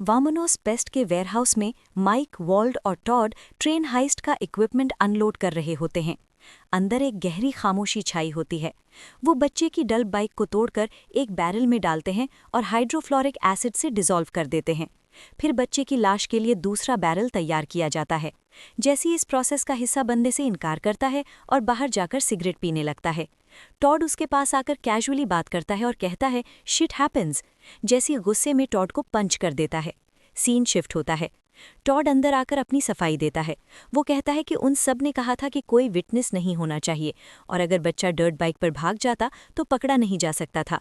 वामोनोस paste के warehouse में mic, vault और टॉड ट्रेन हाइस्ट का इक्विपमेंट अनलोड कर रहे होते हैं। अंदर एक गहरी खामोशी छाई होती है। वो बच्चे की डल बाइक को तोड़कर एक बैरल में डालते हैं और हाइड्रोफ्लोरिक एसिड से डिसॉल्व कर देते हैं। फिर बच्चे की लाश के लिए दूसरा बैरल तैयार किया जाता है। जैसी इस प्रोसेस का हिस्सा बनने से इनकार करता है और बाहर जाकर सिगरेट पीने लगता है। टॉड उसके पास आकर कैजुअली बात करता है और कहता है शिट हैपेंस। जैसी गुस्से में टॉड को पंच कर देता है। सीन शिफ्ट होता है। टॉड अंदर आकर अपनी सफाई देता है। वो कहता है कि उन सब ने कहा था कि कोई विटनेस नहीं होना चाहिए और अगर बच्चा डर्ट बाइक पर भाग जाता तो पकड़ा नहीं जा सकता था।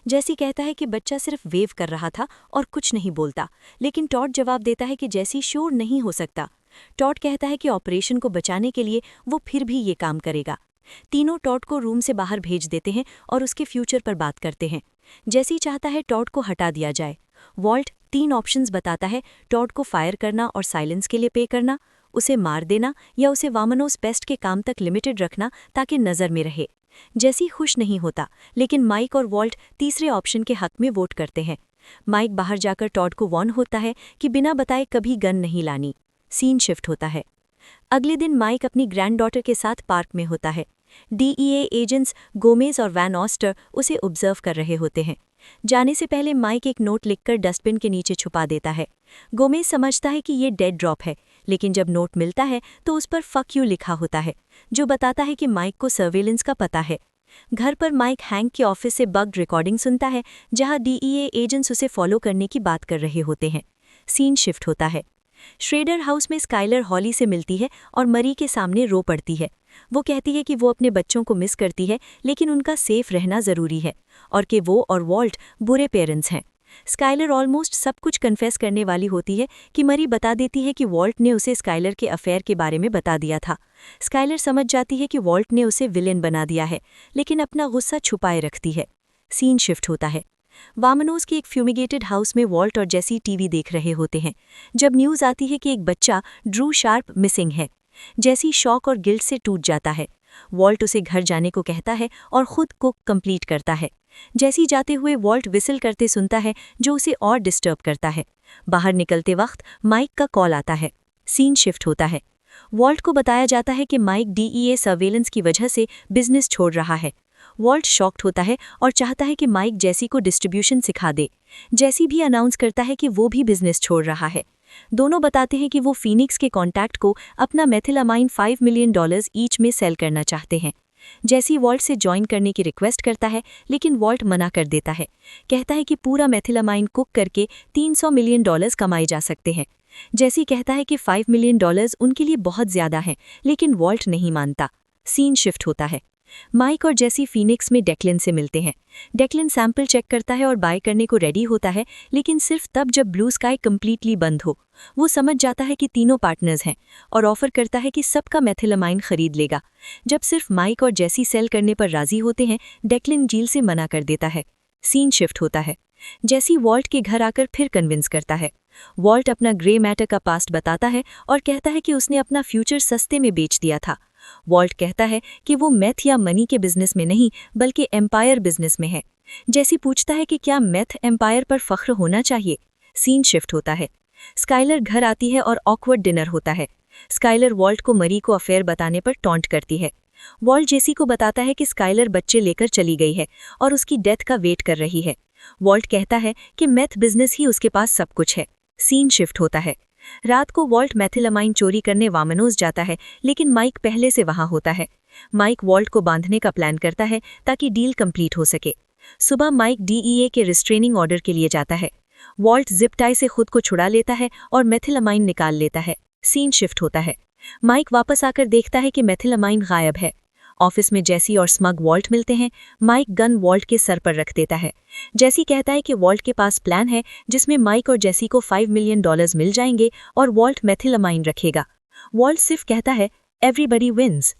जैसी कहता है कि बच्चा सिर्फ वेव कर रहा था और कुछ नहीं बोलता, लेकिन टॉड जवाब देता है कि जैसी श्योर नहीं हो सकता। टॉड कहता है कि ऑपरेशन को बचाने के लिए वो फिर भी ये काम करेगा। तीनों टॉड को रूम से बाहर भेज देते हैं और उसके फ्यूचर पर बात करते हैं। जैसी चाहता है टॉड को हटा दिया जाए। वॉल्ट 3 ऑप्शंस बताता है, टॉड को फायर करना और साइलेंस के लिए पे करना, उसे मार देना या उसे वामनोस पेस्ट के काम तक लिमिटेड रखना ताकि नज़र में रहे। जैसी खुश नहीं होता, लेकिन माइक और वॉल्ट तीसरे ऑप्शन के हक में वोट करते हैं। माइक बाहर जाकर टॉड को वॉर्न होता है कि बिना बताए कभी गन नहीं लानी। सीन शिफ्ट होता है। अगले दिन माइक अपनी ग्रैंडडॉटर के साथ पार्क में होता है। डीईए एजेंट्स गोमेज और वैन ऑस्टर उसे ऑब्जर्व कर रहे होते हैं। जाने से पहले माइक एक नोट लिखकर डस्टबिन के नीचे छुपा देता है। गोमेज समझता है कि ये डेड ड्रॉप है, लेकिन जब नोट मिलता है तो उस पर फक यू लिखा होता है, जो बताता है कि माइक को सर्वेलेंस का पता है। घर पर माइक हैंक के ऑफिस से बग्ड रिकॉर्डिंग सुनता है, जहां डीईए एजेंट्स उसे फॉलो करने की बात कर रहे होते हैं। सीन शिफ्ट होता है। श्रेडर हाउस में स्काइलर हॉली से मिलती है और मरी के सामने रो पड़ती है। वो कहती है कि वो अपने बच्चों को मिस करती है, लेकिन उनका सेफ रहना ज़रूरी है और कि वो और वॉल्ट बुरे पेरेंट्स हैं। स्काइलर ऑलमोस्ट सब कुछ कन्फेस करने वाली होती है कि मरी बता देती है कि वॉल्ट ने उसे स्काइलर के अफेयर के बारे में बता दिया था। स्काइलर समझ जाती है कि वॉल्ट ने उसे विलेन बना दिया है, लेकिन अपना गुस्सा छुपाए रखती है। सीन शिफ्ट होता है। वामनोस की एक फ्यूमिगेटेड हाउस में वॉल्ट और जेसी टीवी देख रहे होते हैं, जब न्यूज़ आती है कि एक बच्चा ड्रू शार्प मिसिंग है। जेसी शॉक और गिल्ट से टूट जाता है। वॉल्ट उसे घर जाने को कहता है और खुद कुक कंप्लीट करता है। जेसी जाते हुए वॉल्ट विसल करते सुनता है, जो उसे और डिस्टर्ब करता है। बाहर निकलते वक्त माइक का कॉल आता है। सीन शिफ्ट होता है। वॉल्ट को बताया जाता है कि माइक डीईए सर्वेलेंस की वजह से बिजनेस छोड़ रहा है। वॉल्ट शॉक्ड होता है और चाहता है कि माइक जेसी को डिस्ट्रीब्यूशन सिखा दे। जेसी भी अनाउंस करता है कि वो भी बिजनेस छोड़ रहा है। दोनों बताते हैं कि वो फीनिक्स के कॉन्टैक्ट को अपना मेथिलामाइन $5 मिलियन ईच में सेल करना चाहते हैं। जेसी वॉल्ट से ज्वाइन करने की रिक्वेस्ट करता है, लेकिन वॉल्ट मना कर देता है। कहता है कि पूरा मेथिलामाइन कुक करके $300 मिलियन कमाए जा सकते हैं। जेसी कहता है कि $5 मिलियन उनके लिए बहुत ज़्यादा हैं, लेकिन वॉल्ट नहीं मानता। सीन शिफ्ट होता है। माइक और जेसी फीनिक्स में डेक्लिन से मिलते हैं। डेक्लिन सैंपल चेक करता है और बाय करने को रेडी होता है, लेकिन सिर्फ तब जब ब्लू स्काई कंप्लीटली बंद हो। वो समझ जाता है कि तीनों पार्टनर्स हैं और ऑफर करता है कि सबका मेथिलामाइन खरीद लेगा। जब सिर्फ माइक और जेसी सेल करने पर राजी होते हैं, डेक्लिन डील से मना कर देता है। सीन शिफ्ट होता है। जेसी वॉल्ट के घर आकर फिर कन्विंस करता है। वॉल्ट अपना ग्रे मैटर का पास्ट बताता है और कहता है कि उसने अपना फ्यूचर सस्ते में बेच दिया था। वॉल्ट कहता है कि वो मैथ या मनी के बिजनेस में नहीं, बल्कि एम्पायर बिजनेस में है। जेसी पूछता है कि क्या मैथ एम्पायर पर फख्र होना चाहिए। सीन शिफ्ट होता है। स्काइलर घर आती है और ऑकवर्ड डिनर होता है। स्काइलर वॉल्ट को मरी को अफेयर बताने पर टॉन्ट करती है। वॉल्ट जेसी को बताता है कि स्काइलर बच्चे लेकर चली गई है और उसकी डेथ का वेट कर रही है। वॉल्ट कहता है कि मैथ बिजनेस ही उसके पास सब कुछ है। सीन शिफ्ट होता है। रात को वॉल्ट मेथिलामाइन चोरी करने वामनोस जाता है, लेकिन माइक पहले से वहां होता है। माइक वॉल्ट को बांधने का प्लान करता है ताकि डील कंप्लीट हो सके। सुबह माइक डीईए के रिस्ट्रेनिंग ऑर्डर के लिए जाता है। वॉल्ट जिप टाई से खुद को छुड़ा लेता है और मेथिलामाइन निकाल लेता है। सीन शिफ्ट होता है। माइक वापस आकर देखता है कि मेथिलामाइन गायब है। ऑफिस में जेसी और स्मग वॉल्ट मिलते हैं। माइक गन वॉल्ट के सर पर रख देता है। जेसी कहता है कि वॉल्ट के पास प्लान है जिसमें माइक और जेसी को $5 मिलियन मिल जाएंगे और वॉल्ट मेथिलामाइन रखेगा। वॉल्ट सिर्फ कहता है एवरीबडी विन्स।